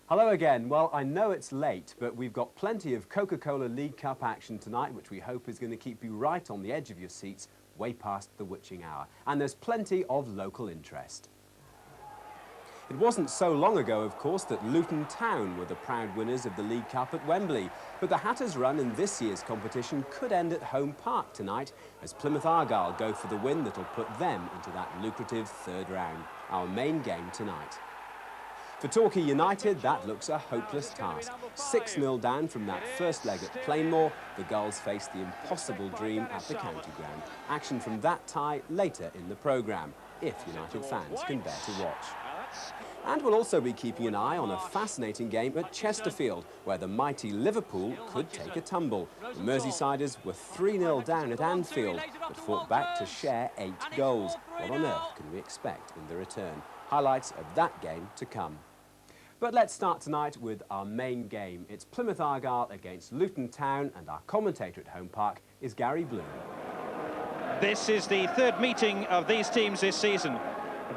Hello again. Well, I know it's late, but we've got plenty of Coca-Cola League Cup action tonight, which we hope is going to keep you right on the edge of your seats, way past the witching hour. And there's plenty of local interest. It wasn't so long ago, of course, that Luton Town were the proud winners of the League Cup at Wembley. But the Hatters' run in this year's competition could end at home park tonight, as Plymouth Argyle go for the win that'll put them into that lucrative third round, our main game tonight. For Torquay United, that looks a hopeless task. 6-0 down from that first leg at Plainmoor, the Gulls face the impossible dream at the county ground. Action from that tie later in the programme, if United fans can bear to watch. And we'll also be keeping an eye on a fascinating game at Chesterfield, where the mighty Liverpool could take a tumble. The Merseysiders were 3-0 down at Anfield, but fought back to share 8 goals. What on earth can we expect in the return? Highlights of that game to come. But let's start tonight with our main game. It's Plymouth Argyle against Luton Town, and our commentator at Home Park is Gary Bloom. This is the third meeting of these teams this season.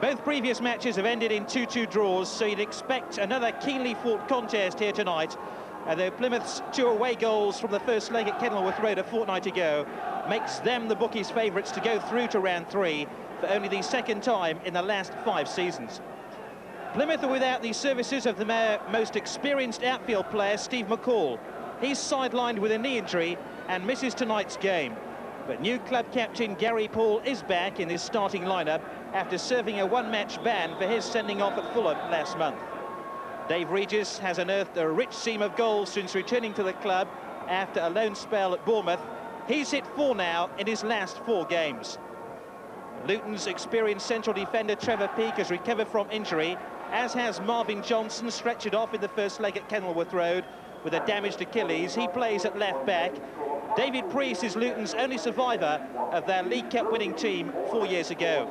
Both previous matches have ended in 2-2 draws, so you'd expect another keenly fought contest here tonight. Though Plymouth's 2 away goals from the first leg at Kenilworth Road a fortnight ago makes them the bookies' favourites to go through to round 3 for only the second time in the last 5 seasons. Plymouth are without the services of the most experienced outfield player, Steve McCall. He's sidelined with a knee injury and misses tonight's game. But new club captain Gary Paul is back in his starting lineup after serving a one-match ban for his sending off at Fulham last month. Dave Regis has unearthed a rich seam of goals since returning to the club after a loan spell at Bournemouth. He's hit 4 now in his last 4 games. Luton's experienced central defender Trevor Peake has recovered from injury, as has Marvin Johnson, stretchered off in the first leg at Kenilworth Road with a damaged Achilles. He plays at left back. David Priest is Luton's only survivor of their League Cup winning team 4 years ago.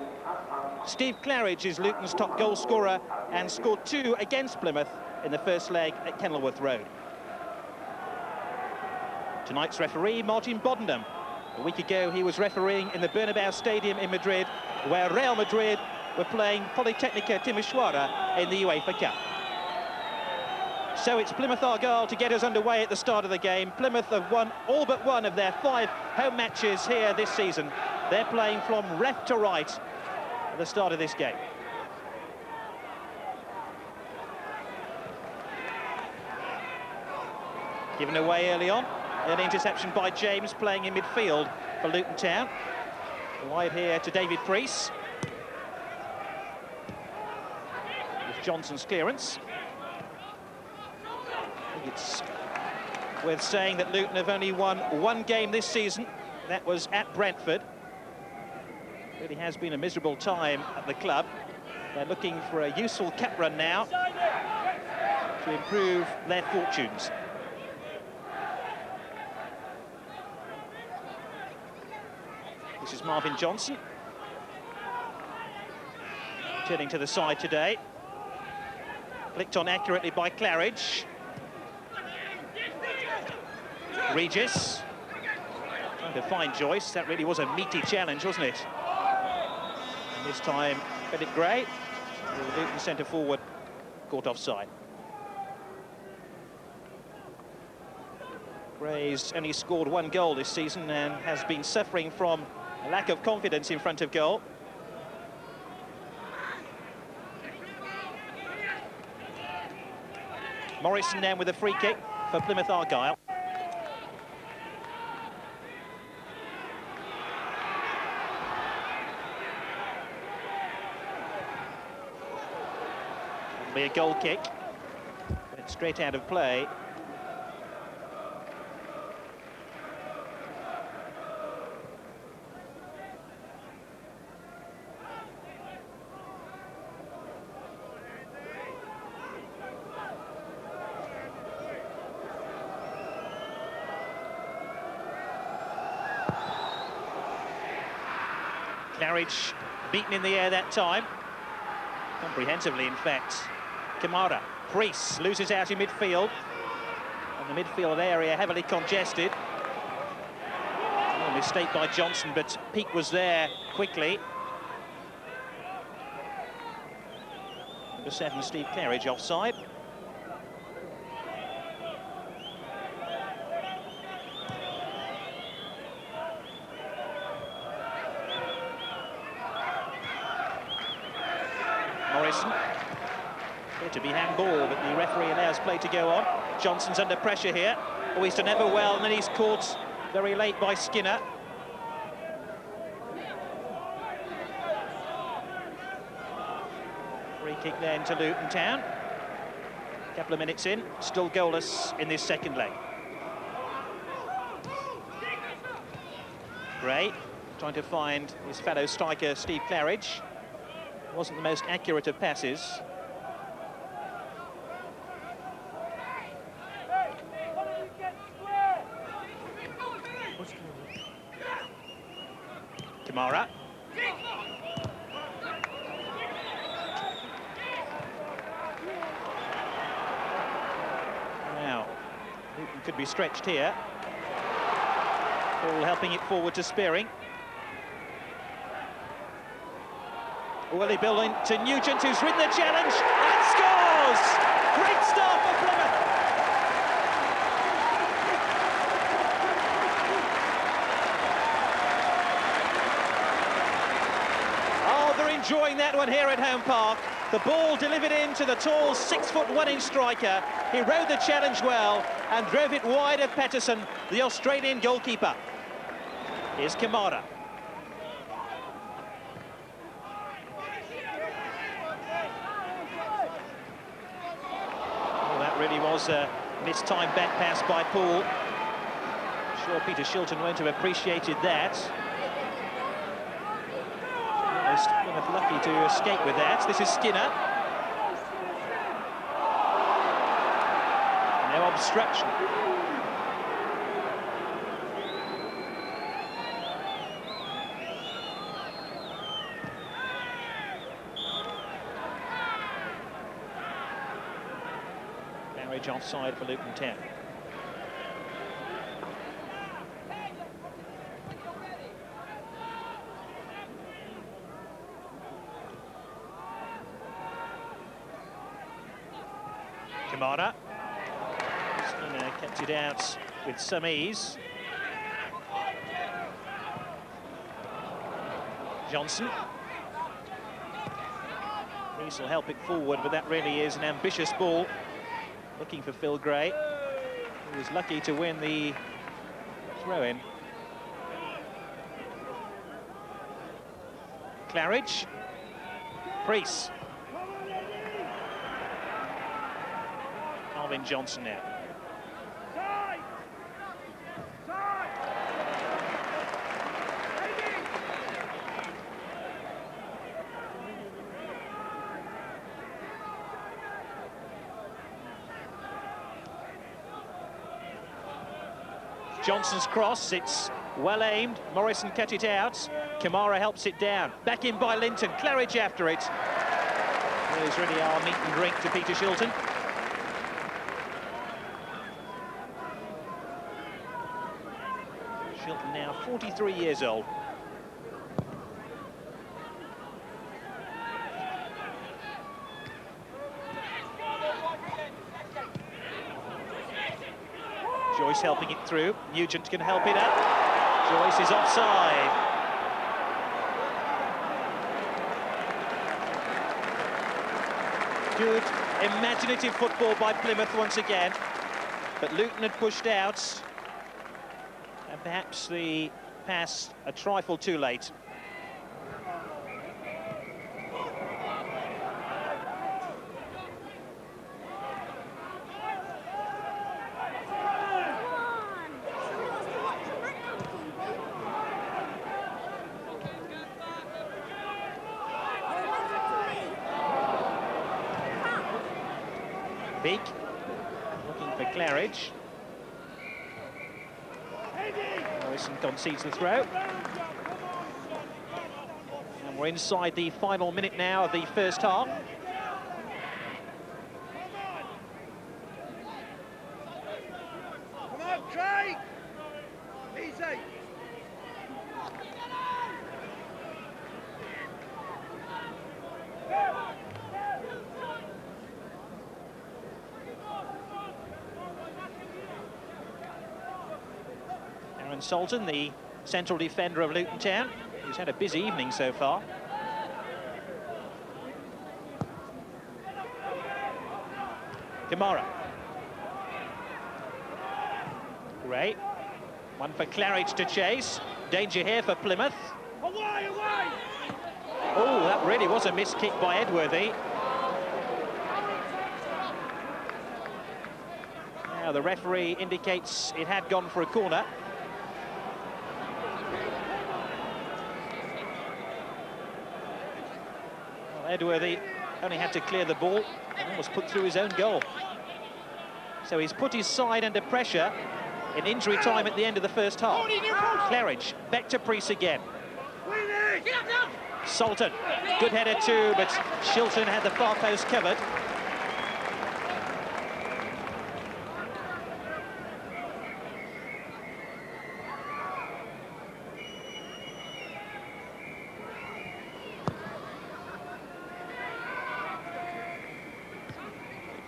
Steve Claridge is Luton's top goal scorer and scored 2 against Plymouth in the first leg at Kenilworth Road. Tonight's referee, Martin Boddenham. A week ago, he was refereeing in the Bernabeu Stadium in Madrid, where Real Madrid were playing Politecnica Timisoara in the UEFA Cup. So it's Plymouth Argyle to get us underway at the start of the game. Plymouth have won all but one of their 5 home matches here this season. They're playing from left to right at the start of this game. Given away early on. Early interception by James, playing in midfield for Luton Town. Wide here to David Priest. With Johnson's clearance. I think it's worth saying that Luton have only won 1 game this season. That was at Brentford. Really has been a miserable time at the club. They're looking for a useful cup run now to improve their fortunes. This is Marvin Johnson. Turning to the side today. Flicked on accurately by Claridge. Regis. Trying to find Joyce. That really was a meaty challenge, wasn't it? And this time, Bennett Gray, the Luton centre forward, caught offside. Gray's only scored 1 goal this season and has been suffering from a lack of confidence in front of goal. Morrison now with a free kick for Plymouth Argyle. It'll be a goal kick, but straight out of play. Claridge beaten in the air that time. Comprehensively, in fact. Kamara. Priest loses out in midfield. And the midfield area heavily congested. Oh, mistake by Johnson, but Peake was there quickly. Number 7, Steve Claridge, offside. Morrison. Appeared to be handball, but the referee allows play to go on. Johnson's under pressure here. Oh, he's done ever well, and then he's caught very late by Skinner. Free kick then to Luton Town. A couple of minutes in, still goalless in this second leg. Gray trying to find his fellow striker Steve Claridge. Wasn't the most accurate of passes. Kamara. Now, Luton could be stretched here. Ball helping it forward to Spearing. Willie Billing to Nugent, who's ridden the challenge and scores! Great start for Plymouth. Oh, they're enjoying that one here at Home Park. The ball delivered into the tall 6'1" striker. He rode the challenge well and drove it wide of Patterson, the Australian goalkeeper. Here's Kamara. Oh, that really was a mistimed back pass by Poole. I'm sure Peter Shilton won't have appreciated that. Almost lucky to escape with that. This is Skinner. No obstruction. Marriage offside for Luton Town. Kamara. Skinner kept it out with some ease. Johnson. Reese will help it forward, but that really is an ambitious ball. Looking for Phil Gray, who was lucky to win the throw-in. Claridge. Priest. Alvin Johnson now. Johnson's cross, it's well aimed. Morrison cut it out. Kamara helps it down. Back in by Linton. Claridge after it. There's really our meat and drink to Peter Shilton. Shilton now 43 years old. Joyce helping it through. Nugent can help it up. Joyce is offside. Good, imaginative football by Plymouth once again. But Luton had pushed out. And perhaps the pass a trifle too late. Beak, looking for Claridge. Morrison concedes the throw. And we're inside the final minute now of the first half. Come on, Craig! Easy! Sultan, the central defender of Luton Town, who's had a busy evening so far. Kamara. Gray. One for Claridge to chase. Danger here for Plymouth. Away, away! Oh, that really was a missed kick by Edworthy. Now the referee indicates it had gone for a corner. Well, Edworthy only had to clear the ball and almost put through his own goal. So he's put his side under pressure in injury time at the end of the first half. Claridge, back to Priest again. Sultan, good header too, but Shilton had the far post covered.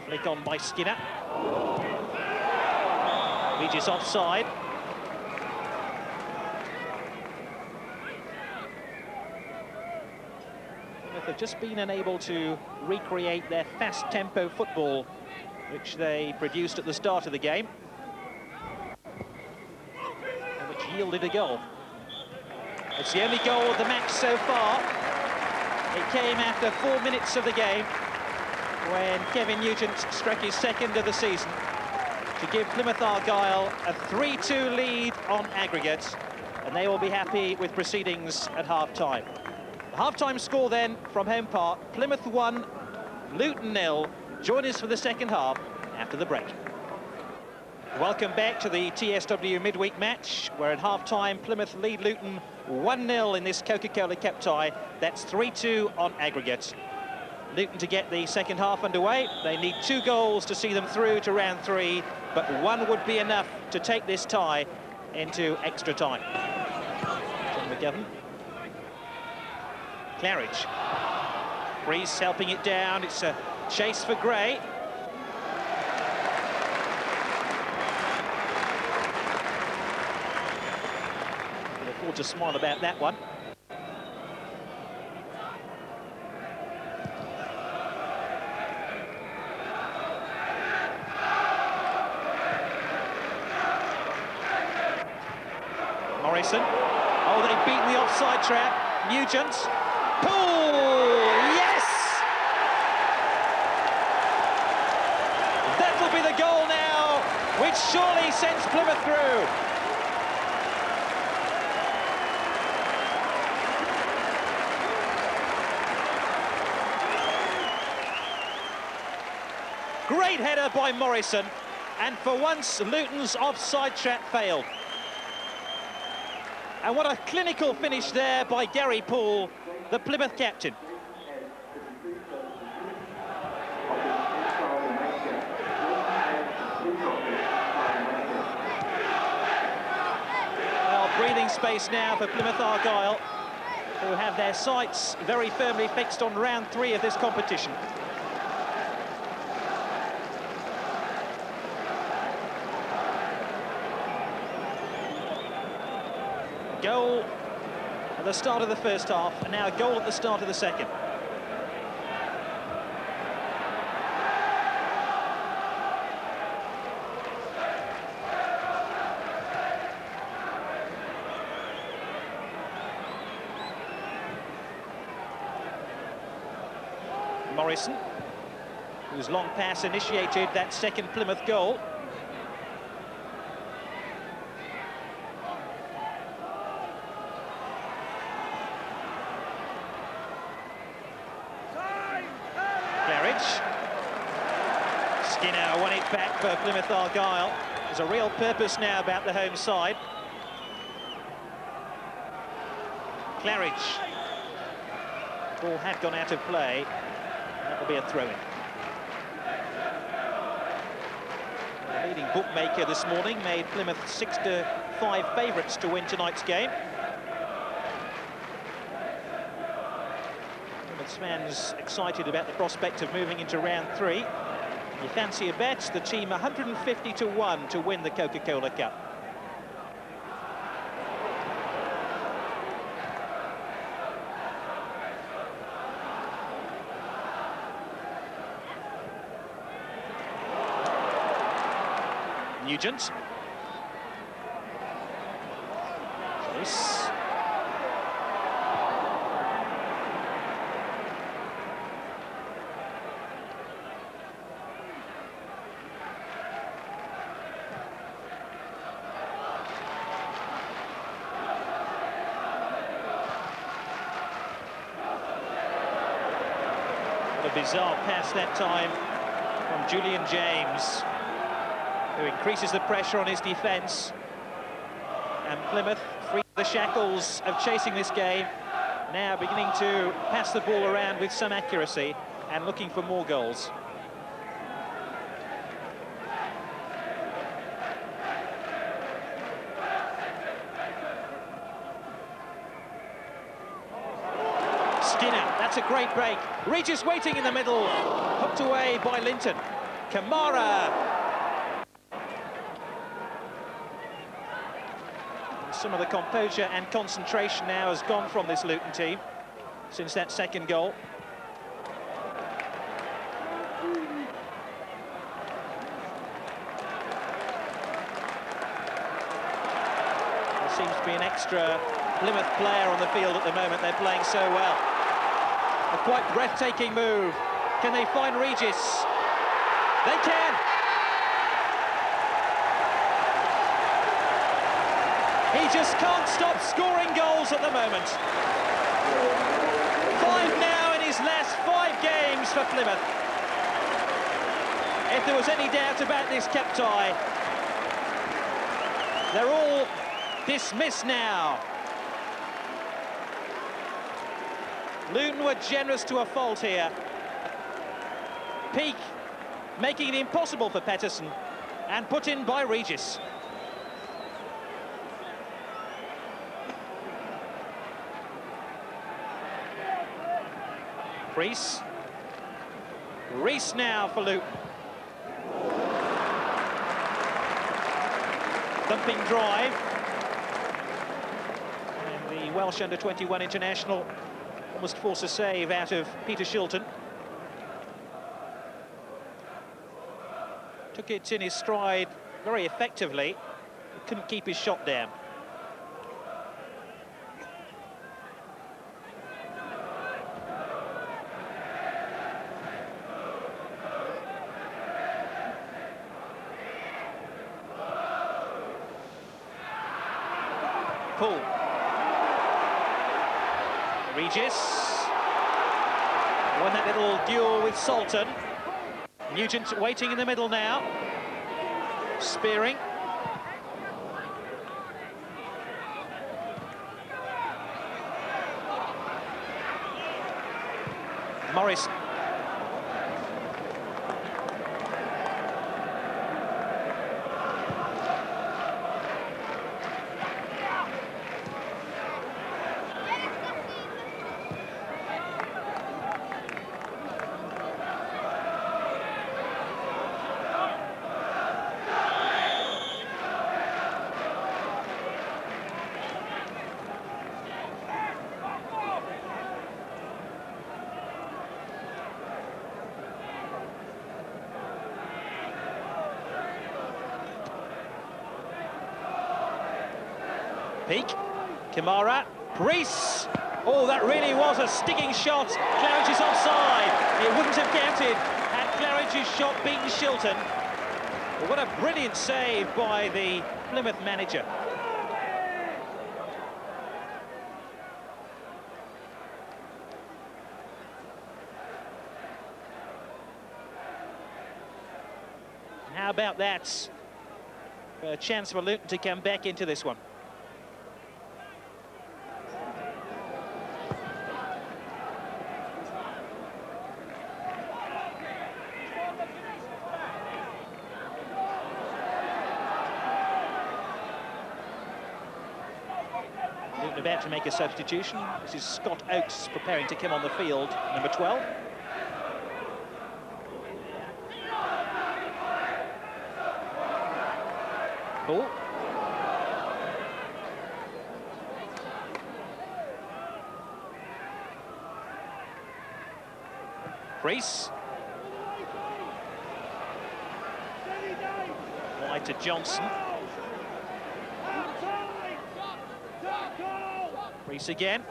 Flick on by Skinner. Regis offside. They've just been unable to recreate their fast tempo football which they produced at the start of the game, which yielded a goal. It's the only goal of the match so far. It came after 4 minutes of the game when Kevin Nugent struck his second of the season to give Plymouth Argyle a 3-2 lead on aggregate, and they will be happy with proceedings at half-time. The half-time score then from Home Park: Plymouth 1, Luton 0. Join us for the second half after the break. Welcome back to the TSW midweek match, where at half-time Plymouth lead Luton 1-0 in this Coca-Cola Cup tie. That's 3-2 on aggregate. Luton to get the second half underway. They need 2 goals to see them through to round 3, but 1 would be enough to take this tie into extra time. John McGovern. Claridge. Rees helping it down. It's a chase for Gray. Can afford to smile about that one. Morrison. Oh, they've beaten the offside trap. Nugent. Poole! Yes! That will be the goal now, which surely sends Plymouth through. Great header by Morrison, and for once Luton's offside trap failed. And what a clinical finish there by Gary Poole, the Plymouth captain. Well, breathing space now for Plymouth Argyle, who have their sights very firmly fixed on round 3 of this competition. Goal at the start of the first half, and now a goal at the start of the second. Morrison, whose long pass initiated that second Plymouth goal. Skinner won it back for Plymouth Argyle. There's a real purpose now about the home side. Claridge. Ball had gone out of play. That will be a throw-in. The leading bookmaker this morning made Plymouth 6-5 favourites to win tonight's game. Plymouth's fans excited about the prospect of moving into round 3. You fancy a bet? The team 150-1 to win the Coca-Cola Cup. Nugent. Joyce. What a bizarre pass that time from Julian James, who increases the pressure on his defence. And Plymouth, free of the shackles of chasing this game, now beginning to pass the ball around with some accuracy and looking for more goals. Skinner, that's a great break. Regis waiting in the middle, hooked away by Linton. Kamara. Some of the composure and concentration now has gone from this Luton team since that second goal. There seems to be an extra Plymouth player on the field at the moment. They're playing so well. A quite breathtaking move. Can they find Regis? They can! He just can't stop scoring goals at the moment. 5 now in his last 5 games for Plymouth. If there was any doubt about this cup tie, they're all dismissed now. Luton were generous to a fault here. Peake making it impossible for Pettersson, and put in by Regis. Rees now for Luton. Thumping drive. And the Welsh under-21 international almost forced a save out of Peter Shilton. Took it in his stride very effectively, but couldn't keep his shot down. Paul. Regis won that little duel with Sultan. Nugent waiting in the middle now. Spearing. Morris. Peake, Kamara, Rees. Oh, that really was a stinging shot. Claridge is offside. It wouldn't have counted had Claridge's shot beaten Shilton. Well, what a brilliant save by the Plymouth manager. How about that? A chance for Luton to come back into this one. Luton about to make a substitution. This is Scott Oakes preparing to come on the field, number 12. Ball. Rees. Wide to Johnson. Reese again.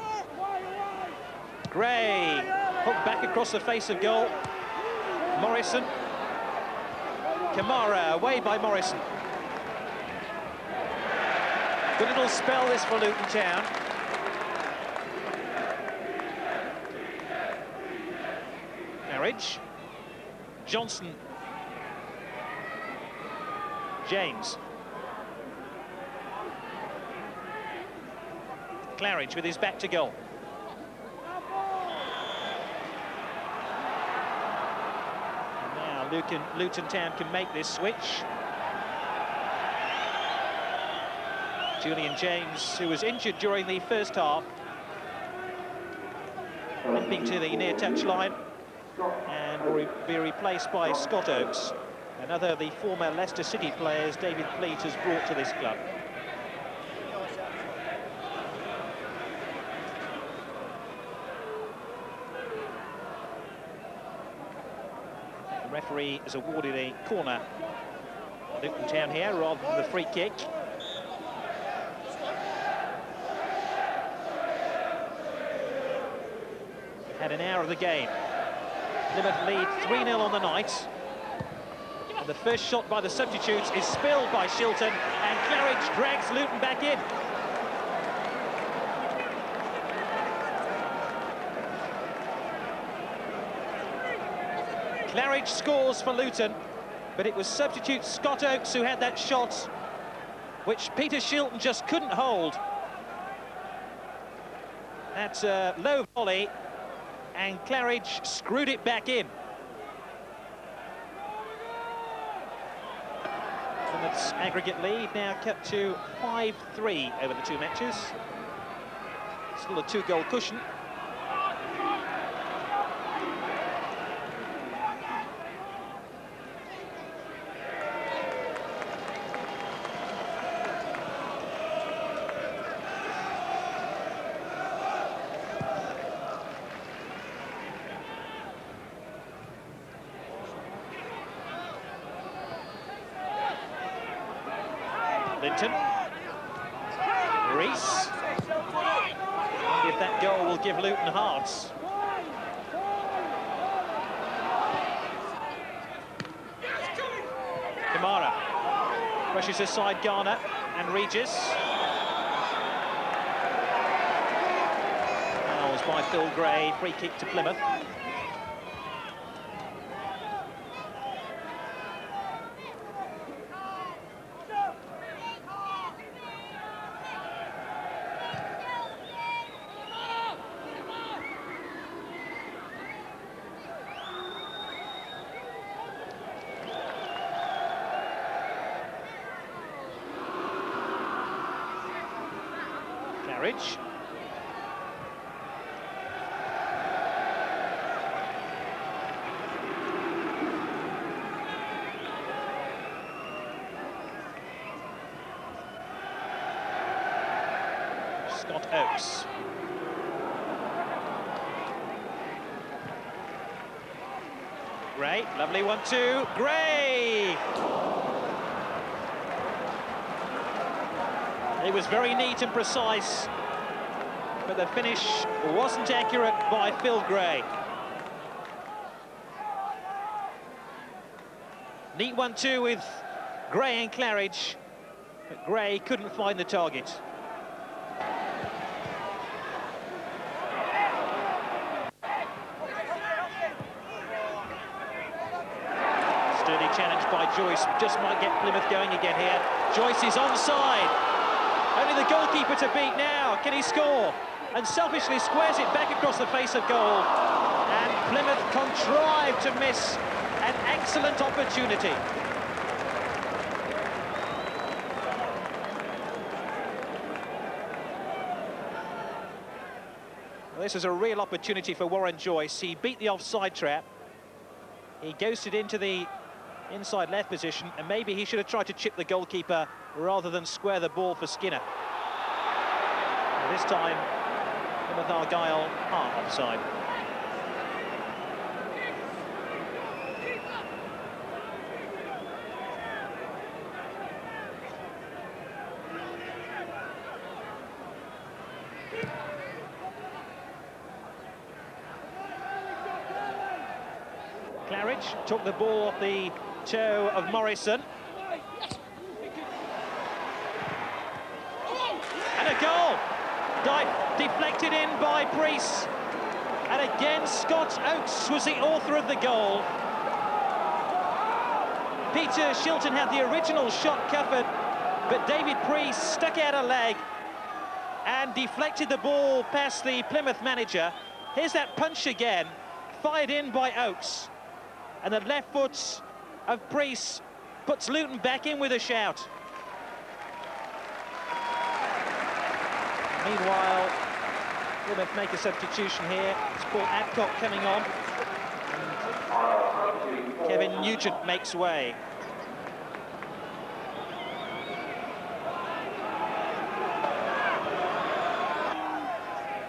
Gray, hooked back across the face of goal. Morrison. Kamara, away by Morrison. Good little spell this for Luton Town. Carriage. Johnson. James. Claridge with his back to goal. And now Luton Town can make this switch. Julian James, who was injured during the first half, limping to the near touch line, and will be replaced by Scott Oakes, another of the former Leicester City players David Pleat has brought to this club. The referee has awarded a corner Luton Town here rather than the free kick. We've had an hour of the game. Plymouth lead 3-0 on the night. And the first shot by the substitutes is spilled by Shilton, and Claridge drags Luton back in. Claridge scores for Luton, but it was substitute Scott Oakes who had that shot, which Peter Shilton just couldn't hold. That's a low volley, and Claridge screwed it back in. Plymouth's aggregate lead now cut to 5-3 over the two matches. Still a two-goal cushion. Linton. Reese. Wonder if that goal will give Luton hearts. Kamara rushes aside Garner and Regis. Fouls by Phil Gray, free kick to Plymouth. Carriage. Scott Oakes. Gray, lovely 1-2. Gray! It was very neat and precise, but the finish wasn't accurate by Phil Gray. Neat 1-2 with Gray and Claridge, but Gray couldn't find the target. Sturdy challenge by Joyce, just might get Plymouth going again here. Joyce is onside. Only the goalkeeper to beat now. Can he score? And selfishly squares it back across the face of goal. And Plymouth contrived to miss an excellent opportunity. Well, this was a real opportunity for Warren Joyce. He beat the offside trap. He ghosted into the inside left position, and maybe he should have tried to chip the goalkeeper rather than square the ball for Skinner. Now, this time, Plymouth Argyle are offside. Aldridge took the ball off the toe of Morrison. And a goal! Deflected in by Priest. And again, Scott Oakes was the author of the goal. Peter Shilton had the original shot covered, but David Priest stuck out a leg and deflected the ball past the Plymouth manager. Here's that punch again, fired in by Oakes. And the left foot of Priest puts Luton back in with a shout. Meanwhile, Plymouth make a substitution here. It's Paul Adcock coming on. And Kevin Nugent makes way.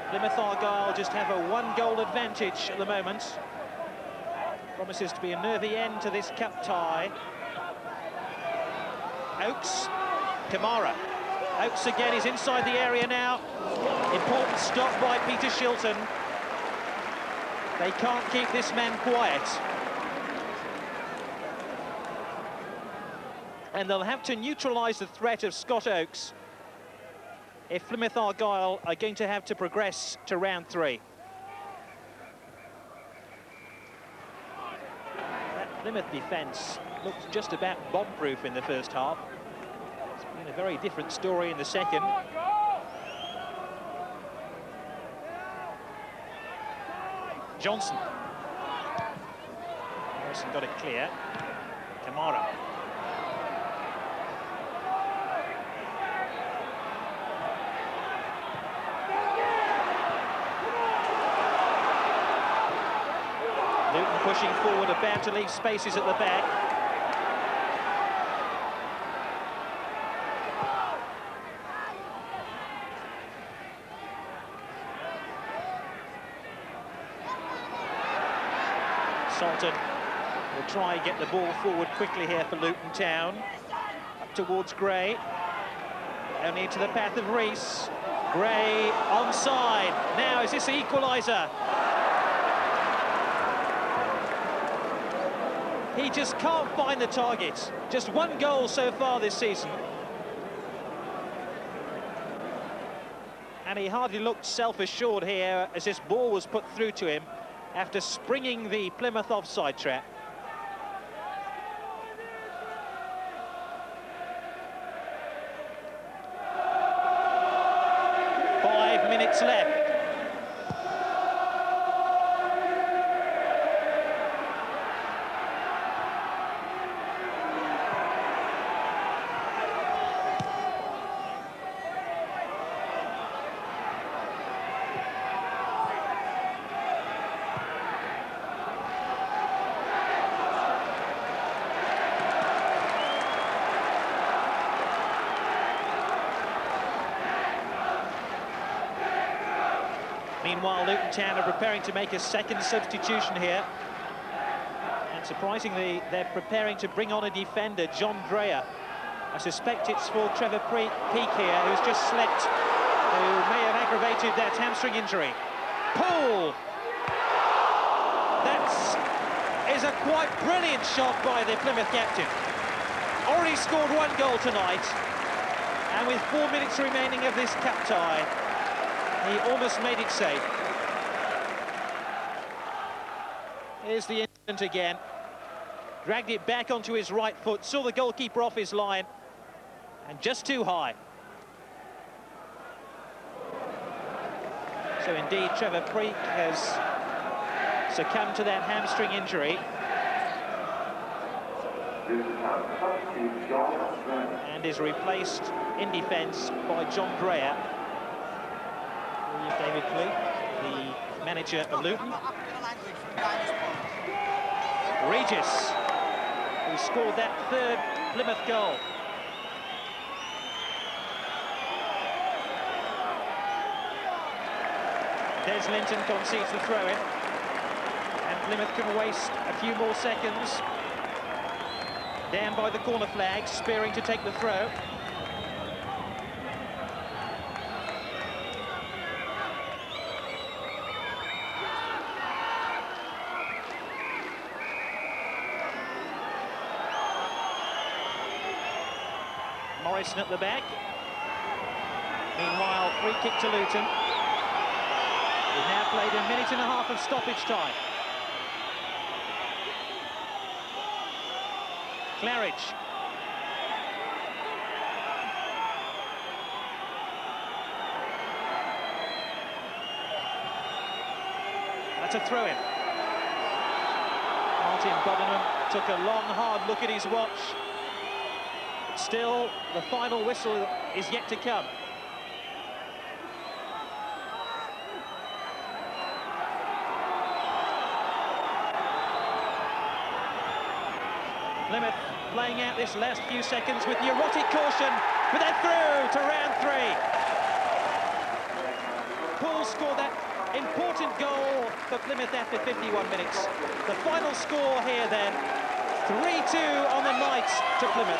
Plymouth Argyle just have a one-goal advantage at the moment. Promises to be a nervy end to this cup tie. Oakes, Kamara. Oakes again is inside the area now. Important stop by Peter Shilton. They can't keep this man quiet. And they'll have to neutralise the threat of Scott Oakes if Plymouth Argyle are going to have to progress to round 3. That Plymouth defence looked just about bomb-proof in the first half. It's been a very different story in the second. Johnson. Harrison got it clear. Kamara. Luton pushing forward, about to leave spaces at the back. Salton will try and get the ball forward quickly here for Luton Town. Up towards Gray. Only into the path of Rees. Gray onside. Now, is this the equaliser? He just can't find the target. Just one goal so far this season. And he hardly looked self-assured here as this ball was put through to him after springing the Plymouth offside trap. Five minutes left. Meanwhile, Luton Town are preparing to make a second substitution here. And surprisingly, they're preparing to bring on a defender, John Dreyer. I suspect it's for Trevor Peake here, who's just slipped, who may have aggravated that hamstring injury. Poole! That is a quite brilliant shot by the Plymouth captain. Already scored one goal tonight. And with 4 minutes remaining of this cup tie, he almost made it safe. Here's the incident again. Dragged it back onto his right foot, saw the goalkeeper off his line, and just too high. So indeed, Trevor Peake has succumbed to that hamstring injury. And is replaced in defence by John Dreyer. David Pleat, the manager of Luton. Regis, who scored that third Plymouth goal. Des Linton concedes the throw-in, and Plymouth can waste a few more seconds. Down by the corner flag, Spearing to take the throw. Mason at the back. Meanwhile, free kick to Luton. We've now played a minute and a half of stoppage time. Claridge. That's a throw-in. Martin Bodenham took a long, hard look at his watch. But still, the final whistle is yet to come. Plymouth playing out this last few seconds with neurotic caution, but they're through to round 3. Paul scored that important goal for Plymouth after 51 minutes. The final score here then, 3-2 on the night to Plymouth.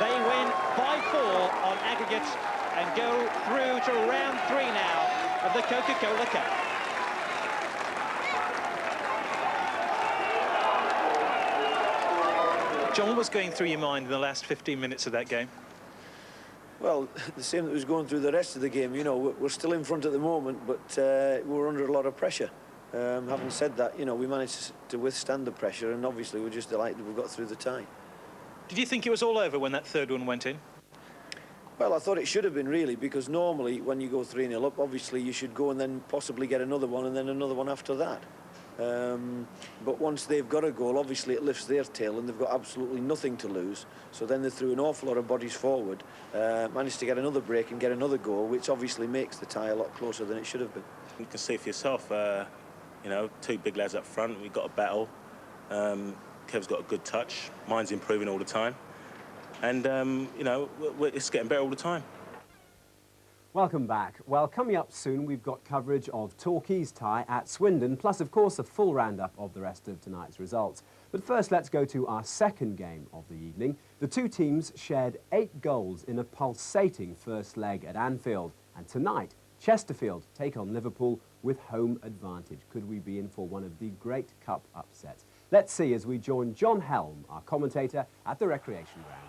They win 5-4 on aggregate and go through to round 3 now of the Coca-Cola Cup. John, what was going through your mind in the last 15 minutes of that game? Well, the same that was going through the rest of the game. You know, we're still in front at the moment, but we're under a lot of pressure. Having said that, you know, we managed to withstand the pressure, and obviously we're just delighted we got through the tie. Did you think it was all over when that third one went in? Well, I thought it should have been, really, because normally when you go 3-0 up, obviously you should go and then possibly get another one and then another one after that. But once they've got a goal, obviously it lifts their tail and they've got absolutely nothing to lose. So then they threw an awful lot of bodies forward, managed to get another break and get another goal, which obviously makes the tie a lot closer than it should have been. You can see for yourself, you know, two big lads up front. We've got a battle. Kev's got a good touch. Mine's improving all the time. And, you know, it's getting better all the time. Welcome back. Well, coming up soon, we've got coverage of Torquay's tie at Swindon, plus, of course, a full roundup of the rest of tonight's results. But first, let's go to our second game of the evening. The two teams shared 8 goals in a pulsating first leg at Anfield. And tonight, Chesterfield take on Liverpool with home advantage. Could we be in for one of the great cup upsets? Let's see as we join John Helm, our commentator, at the recreation ground.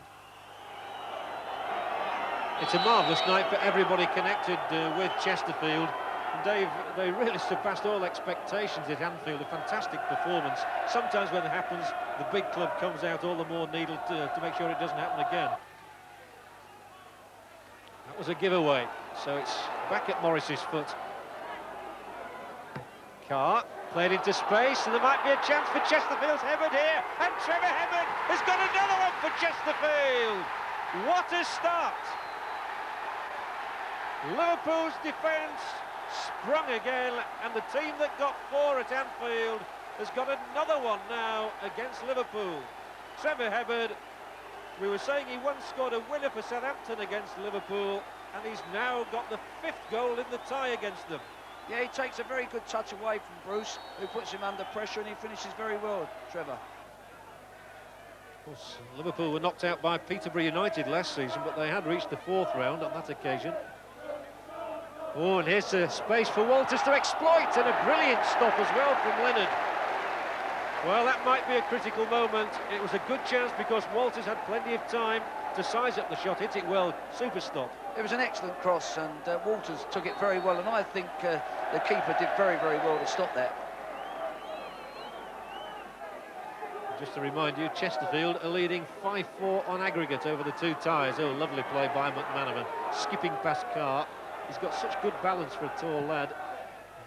It's a marvellous night for everybody connected with Chesterfield. And Dave, they really surpassed all expectations at Anfield. A fantastic performance. Sometimes when it happens, the big club comes out all the more needled to make sure it doesn't happen again. That was a giveaway, so it's back at Morris's foot. Carr played into space, and there might be a chance for Chesterfield's Hebbard here. And Trevor Hebbard has got another one for Chesterfield. What a start! Liverpool's defence sprung again, and the team that got 4 at Anfield has got another one now against Liverpool. Trevor Hebbard, we were saying he once scored a winner for Southampton against Liverpool, and he's now got the 5th goal in the tie against them. Yeah, he takes a very good touch away from Bruce, who puts him under pressure, and he finishes very well, Trevor. Of course, Liverpool were knocked out by Peterborough United last season, but they had reached the 4th round on that occasion. Oh, and here's a space for Walters to exploit, and a brilliant stop as well from Leonard. Well, that might be a critical moment. It was a good chance because Walters had plenty of time to size up the shot, hit it well, super stop. It was an excellent cross, and Walters took it very well, and I think the keeper did very, very well to stop that. Just to remind you, Chesterfield are leading 5-4 on aggregate over the two ties. Oh, lovely play by McManaman, skipping past Carr. He's got such good balance for a tall lad.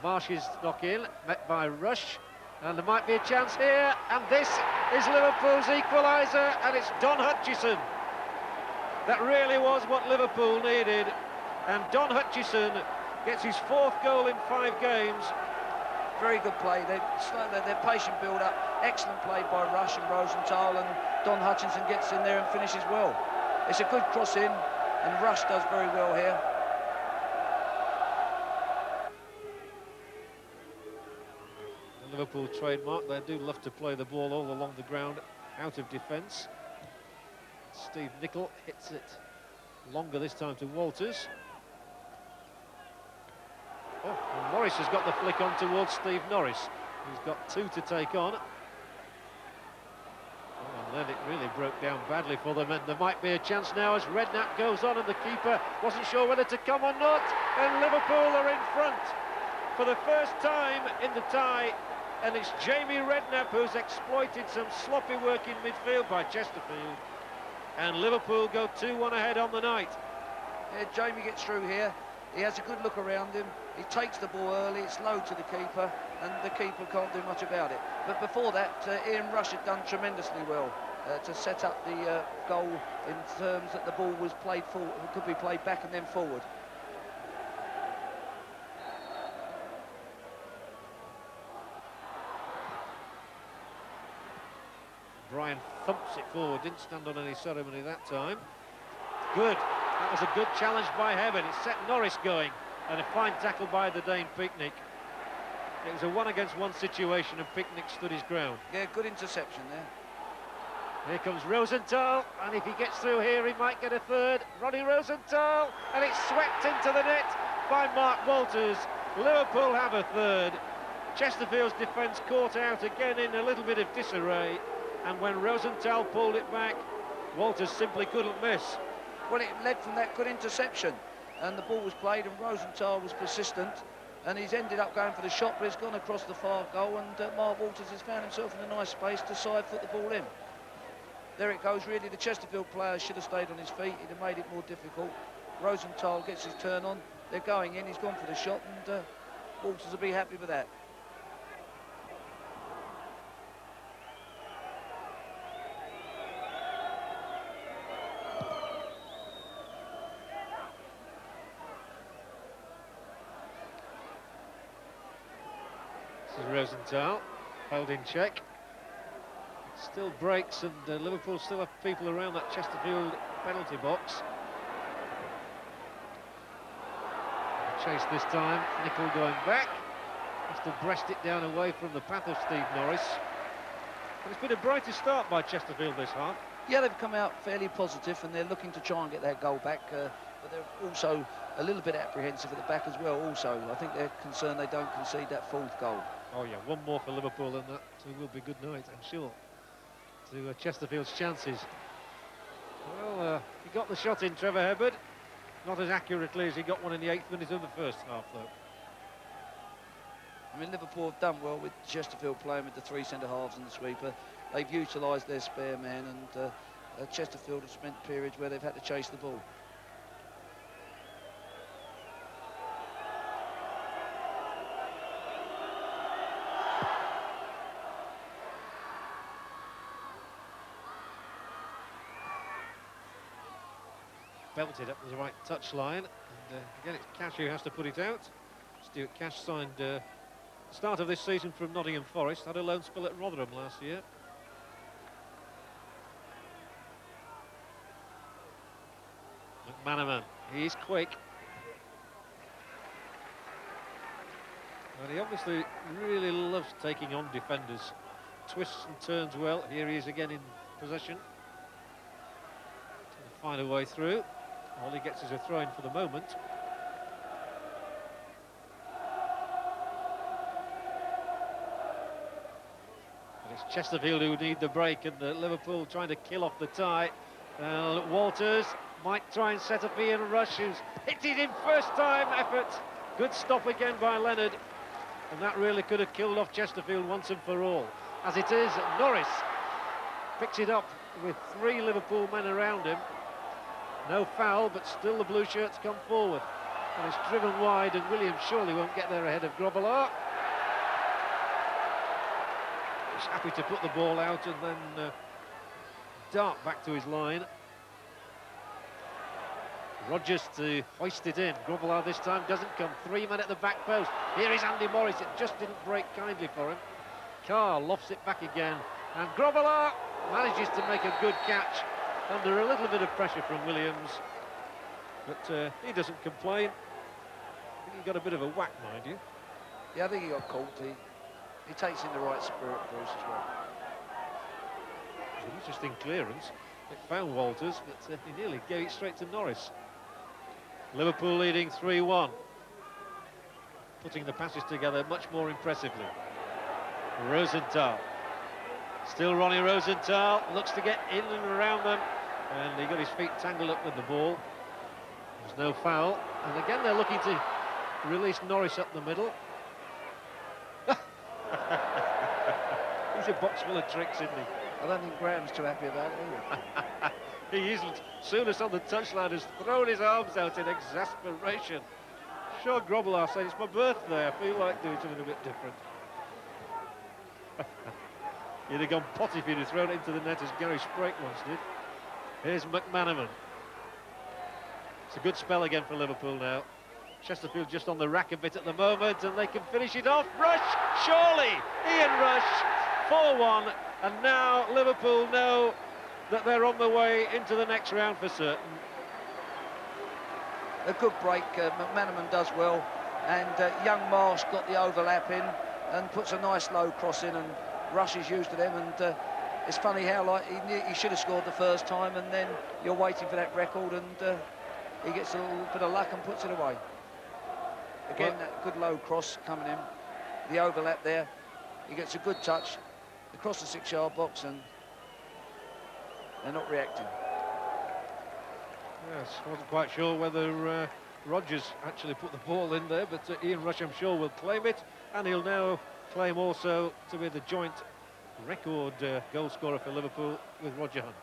Marsh's knock-in, met by Rush, and there might be a chance here, and this is Liverpool's equaliser, and it's Don Hutchison. That really was what Liverpool needed, and Don Hutchison gets his 4th goal in 5 games. Very good play. Their patient build-up, excellent play by Rush and Rosenthal, and Don Hutchinson gets in there and finishes well. It's a good cross in, and Rush does very well here. Liverpool trademark, they do love to play the ball all along the ground, out of defence. Steve Nicol hits it longer this time to Walters. Oh, and Morris has got the flick on towards Steve Norris, who's got 2 to take on. Oh, and Well, then it really broke down badly for them, and there might be a chance now as Redknapp goes on, and the keeper wasn't sure whether to come or not, and Liverpool are in front for the first time in the tie, and it's Jamie Redknapp who's exploited some sloppy work in midfield by Chesterfield, and Liverpool go 2-1 ahead on the night. Yeah, Jamie gets through here. He has a good look around him. He takes the ball early. It's low to the keeper, and the keeper can't do much about it. But before that, Ian Rush had done tremendously well to set up the goal in terms that the ball was played forward, could be played back and then forward. Brian thumps it forward, didn't stand on any ceremony that time. Good. That was a good challenge by Hebben. It set Norris going, and a fine tackle by the Dane Picnic. It was a 1-against-1 situation, and Picnic stood his ground. Yeah, good interception there. Here comes Rosenthal, and if he gets through here, he might get a third. Ronnie Rosenthal, and it's swept into the net by Mark Walters. Liverpool have a third. Chesterfield's defence caught out again in a little bit of disarray, and when Rosenthal pulled it back, Walters simply couldn't miss. Well, it led from that good interception, and the ball was played, and Rosenthal was persistent, and he's ended up going for the shot, but it's gone across the far goal, and Mark Walters has found himself in a nice space to side foot the ball in. There it goes, really. The Chesterfield player should have stayed on his feet. He'd have made it more difficult. Rosenthal gets his turn on. They're going in. He's gone for the shot, and Walters will be happy with that. This is Rosenthal, held in check. Still breaks, and Liverpool still have people around that Chesterfield penalty box. Chase this time, Nicol going back. Has to breast it down away from the path of Steve Norris. But it's been a brighter start by Chesterfield this half. Yeah, they've come out fairly positive, and they're looking to try and get that goal back, but they're also a little bit apprehensive at the back as well. Also, I think they're concerned they don't concede that fourth goal. Oh yeah, one more for Liverpool, and that will be good night, I'm sure, to Chesterfield's chances. Well, he got the shot in, Trevor Hebbard. Not as accurately as he got one in the 8th minute of the first half, though. I mean, Liverpool have done well with Chesterfield playing with the 3 centre-halves and the sweeper. They've utilised their spare man, and Chesterfield have spent periods where they've had to chase the ball. Belted up the right touchline, and again it's Cash who has to put it out. Stuart Cash signed start of this season from Nottingham Forest, had a loan spell at Rotherham last year. McManaman, he's quick. And he obviously really loves taking on defenders. Twists and turns well. Here he is again in possession. Trying to find a way through. All he gets is a throw-in for the moment. And it's Chesterfield who need the break, and Liverpool trying to kill off the tie. Walters might try and set up Ian Rush, who's hit it in first-time effort. Good stop again by Leonard, and that really could have killed off Chesterfield once and for all. As it is, Norris picks it up with 3 Liverpool men around him. No foul, but still the blue shirts come forward. And it's driven wide, and Williams surely won't get there ahead of Grobbelaar. He's happy to put the ball out and then dart back to his line. Rodgers to hoist it in. Grobbelaar this time doesn't come. 3 men at the back post. Here is Andy Morris. It just didn't break kindly for him. Carr lofts it back again. And Grobbelaar manages to make a good catch under a little bit of pressure from Williams, but he doesn't complain. I think he got a bit of a whack, mind you. Yeah, I think he got caught. He takes in the right spirit, Bruce, as well. It was an interesting clearance. It found Walters, but he nearly gave it straight to Norris. Liverpool leading 3-1. Putting the passes together much more impressively. Rosenthal. Still Ronnie Rosenthal, looks to get in and around them, and he got his feet tangled up with the ball. There's no foul, and again they're looking to release Norris up the middle. He's a box full of tricks, isn't he? I don't think Graham's too happy about it either. He isn't. Soonest on the touchline has thrown his arms out in exasperation. Sure, Grobbelaar said, it's my birthday, I feel like doing something a bit different. He'd have gone potty if he'd have thrown it into the net as Gary Sprake once did. Here's McManaman. It's a good spell again for Liverpool now. Chesterfield just on the rack a bit at the moment, and they can finish it off. Rush, surely! Ian Rush, 4-1, and now Liverpool know that they're on the way into the next round for certain. A good break, McManaman does well, and young Marsh got the overlap in and puts a nice low cross in, and Rush is used to them, and it's funny how like he should have scored the first time, and then you're waiting for that record, and he gets a little bit of luck and puts it away. Again, that good low cross coming in, the overlap there, he gets a good touch across the 6-yard box, and they're not reacting. Yes, wasn't quite sure whether Rodgers actually put the ball in there, but Ian Rush, I'm sure, will claim it, and he'll now claim also to be the joint record goal scorer for Liverpool with Roger Hunt.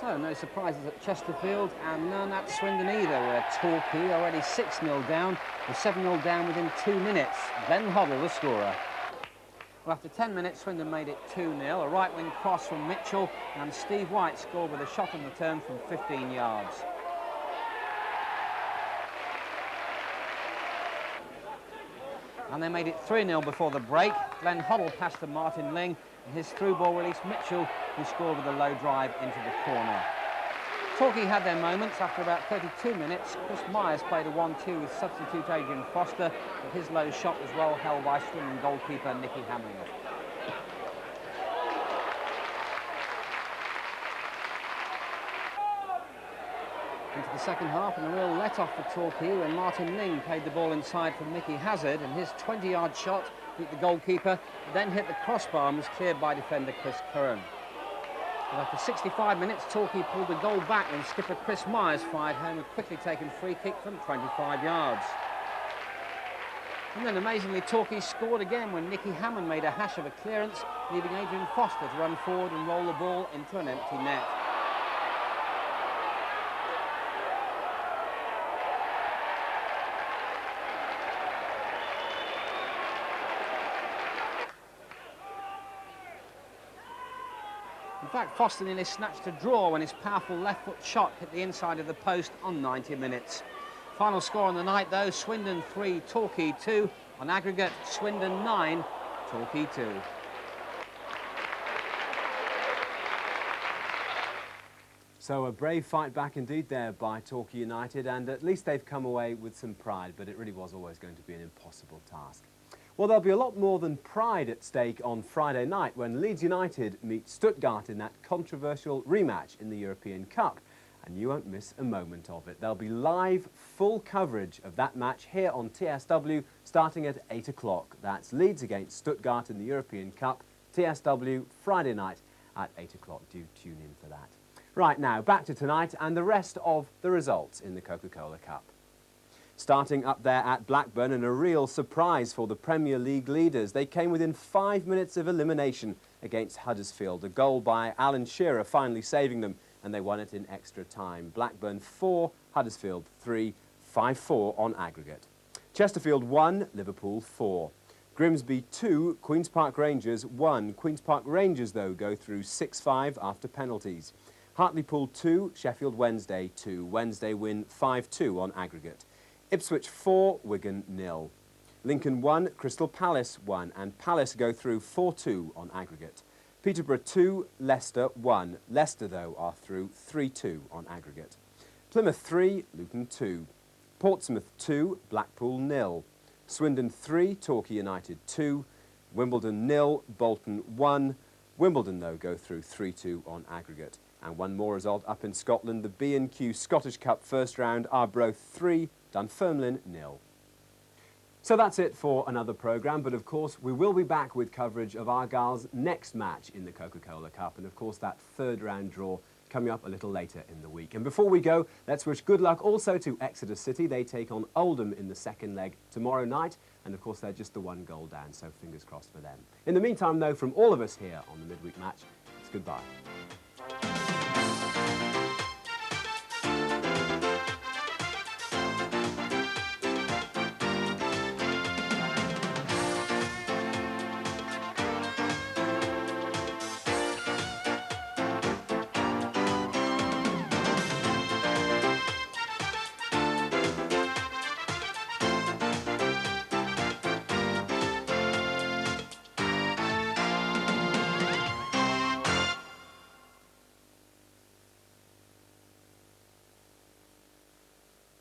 So, no surprises at Chesterfield, and none at Swindon either, where Torquay already 6-0 down, or 7-0 down within 2 minutes. Glenn Hoddle, the scorer. Well, after 10 minutes, Swindon made it 2-0, a right-wing cross from Mitchell, and Steve White scored with a shot on the turn from 15 yards. And they made it 3-0 before the break. Glenn Hoddle passed to Martin Ling, and his through ball released Mitchell, who scored with a low drive into the corner. Torquay had their moments. After about 32 minutes, Chris Myers played a 1-2 with substitute Adrian Foster, but his low shot was well held by Swindon goalkeeper Nicky Hammond. Into the second half, and a real let-off for Torquay when Martin Ling played the ball inside from Mickey Hazard, and his 20-yard shot beat the goalkeeper, then hit the crossbar and was cleared by defender Chris Curran. But after 65 minutes, Torquay pulled the goal back when skipper Chris Myers fired home a quickly taken free kick from 25 yards. And then amazingly, Torquay scored again when Nicky Hammond made a hash of a clearance, leaving Adrian Foster to run forward and roll the ball into an empty net. In fact, Foster nearly snatched a draw when his powerful left-foot shot hit the inside of the post on 90 minutes. Final score on the night, though, Swindon 3, Torquay 2. On aggregate, Swindon 9, Torquay 2. So a brave fight back indeed there by Torquay United, and at least they've come away with some pride, but it really was always going to be an impossible task. Well, there'll be a lot more than pride at stake on Friday night when Leeds United meet Stuttgart in that controversial rematch in the European Cup. And you won't miss a moment of it. There'll be live, full coverage of that match here on TSW starting at 8 o'clock. That's Leeds against Stuttgart in the European Cup, TSW, Friday night at 8 o'clock. Do tune in for that. Right, now, back to tonight and the rest of the results in the Coca-Cola Cup. Starting up there at Blackburn, and a real surprise for the Premier League leaders. They came within 5 minutes of elimination against Huddersfield. A goal by Alan Shearer finally saving them, and they won it in extra time. Blackburn 4, Huddersfield 3, 5-4 on aggregate. Chesterfield 1, Liverpool 4. Grimsby 2, Queen's Park Rangers 1. Queen's Park Rangers, though, go through 6-5 after penalties. Hartlepool 2, Sheffield Wednesday 2. Wednesday win 5-2 on aggregate. Ipswich 4, Wigan 0. Lincoln 1, Crystal Palace 1, and Palace go through 4-2 on aggregate. Peterborough 2, Leicester 1. Leicester, though, are through 3-2 on aggregate. Plymouth 3, Luton 2. Portsmouth 2, Blackpool 0. Swindon 3, Torquay United 2. Wimbledon 0, Bolton 1. Wimbledon, though, go through 3-2 on aggregate. And one more result up in Scotland, the B&Q Scottish Cup first round, Arbroath 3, Dunfermline 0. So that's it for another programme, but of course we will be back with coverage of Argyle's next match in the Coca-Cola Cup, and of course that third round draw coming up a little later in the week. And before we go, let's wish good luck also to Exeter City. They take on Oldham in the second leg tomorrow night, and of course they're just the one goal down, so fingers crossed for them. In the meantime though, from all of us here on the midweek match, it's goodbye.